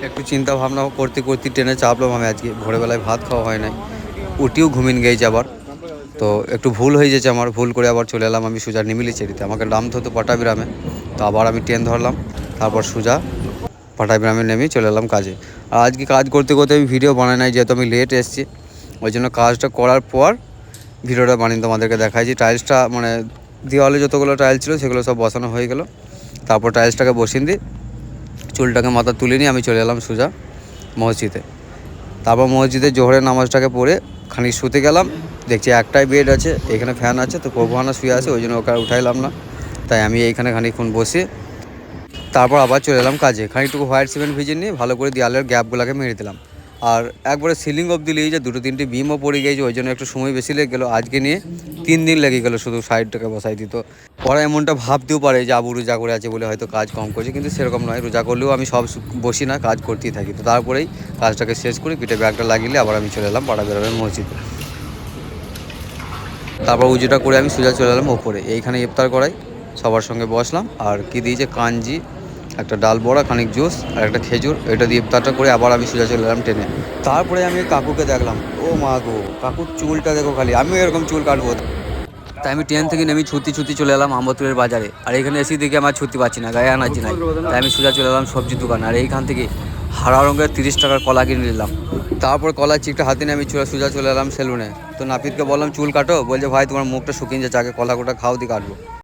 একটু চিন্তা ভাবনা করতে করতে ট্রেনে চাপলাম আমি। আজকে ভোরবেলায় ভাত খাওয়া হয় নাই, উঠিও ঘুমিয়ে গেছে আবার। তো একটু ভুল হয়ে যাচ্ছে আমার, ভুল করে আবার চলে এলাম আমি সোজা নিমিলিচেরিতে। আমাকে নামতে হতো পাটাবিরামে, তো আবার আমি ট্রেন ধরলাম, তারপর সোজা পাটাবিরামে নেমে চলে এলাম কাজে। আর আজকে কাজ করতে করতে আমি ভিডিও বানাই নাই, যেহেতু আমি লেট এসেছি। ওই জন্য কাজটা করার পর ভিডিওটা বানিয়ে তোমাদেরকে দেখাইছি। টাইলসটা মানে দেওয়ালে যতগুলো টাইলস ছিল সেগুলো সব বসানো হয়ে গেল। তারপর টাইলসটাকে বসিয়ে দিই, চুলটাকে মাথা তুলে নিয়ে আমি চলে এলাম সোজা মসজিদে। তারপর মসজিদে জোহরের নামাজটাকে পড়ে খানিক শুতে গেলাম। দেখছি একটাই বেড আছে, এখানে ফ্যান আছে, তো প্রভুহানা শুয়ে আছে, ওই জন্য ওকে উঠাইলাম না। তাই আমি এইখানে খানিকক্ষণ বসে তারপর আবার চলে এলাম কাজে। খানিকটুকু হোয়াইট সিমেন্ট ভিজে নিয়ে ভালো করে দেওয়ালের গ্যাপগুলোকে মেরে দিলাম। আর একবারে সিলিং অবধি নিয়ে যে 2-3টি বিমও পড়ে গিয়েছে, ওই জন্য একটু সময় বেশি লেগে গেলো। আজকে নিয়ে 3 দিন লেগে গেলো শুধু সাইডটাকে বসাই দিত। ওরা এমনটা ভাবতেও পারে যে আবু রোজা করে আছে বলে হয়তো কাজ কম করছে, কিন্তু সেরকম নয়। রোজা করলেও আমি সব বসি না, কাজ করতেই থাকি। তো তারপরেই কাজটাকে শেষ করে পিঠে ব্যাগটা লাগিয়ে আবার আমি চলে এলাম পাড়াগ্রামের মসজিদে। তারপর উজুটা করে আমি সোজা চলে এলাম ওপরে, এইখানে ইফতার করাই সবার সঙ্গে বসলাম। আর কি দিয়েছে, কাঞ্জি, একটা ডাল বড়া, খানিক জুস আর একটা খেজুর, এটা দিয়ে ইফতারটা করে আবার আমি সোজা চলে এলাম ট্রেনে। তারপরে আমি কাকুকে দেখলাম, ও মা গো, কাকুর চুলটা দেখো খালি, আমিও এরকম চুল কাটবো। তাই আমি ট্রেন থেকে নেমে ছুটি চলে এলাম আম্বতুরের বাজারে। আর এখানে এসে দেখে আমার ছুটি পাচ্ছি না, গায়ে এনার্জি নাই। তাই আমি সোজা চলে এলাম সবজির দোকান। আর এইখান থেকে হারা রঙের 30 টাকার কলা কিনে নিলাম। তারপর কলার চিকটা হাতে নিয়ে আমি সোজা চলে এলাম সেলুনে। তো নাপিতকে বললাম চুল কাটো, বলছে ভাই তোমার মুখটা শুকিয়ে যাচ্ছে, আগে কলা গোটা খাও দিয়ে কাটবো।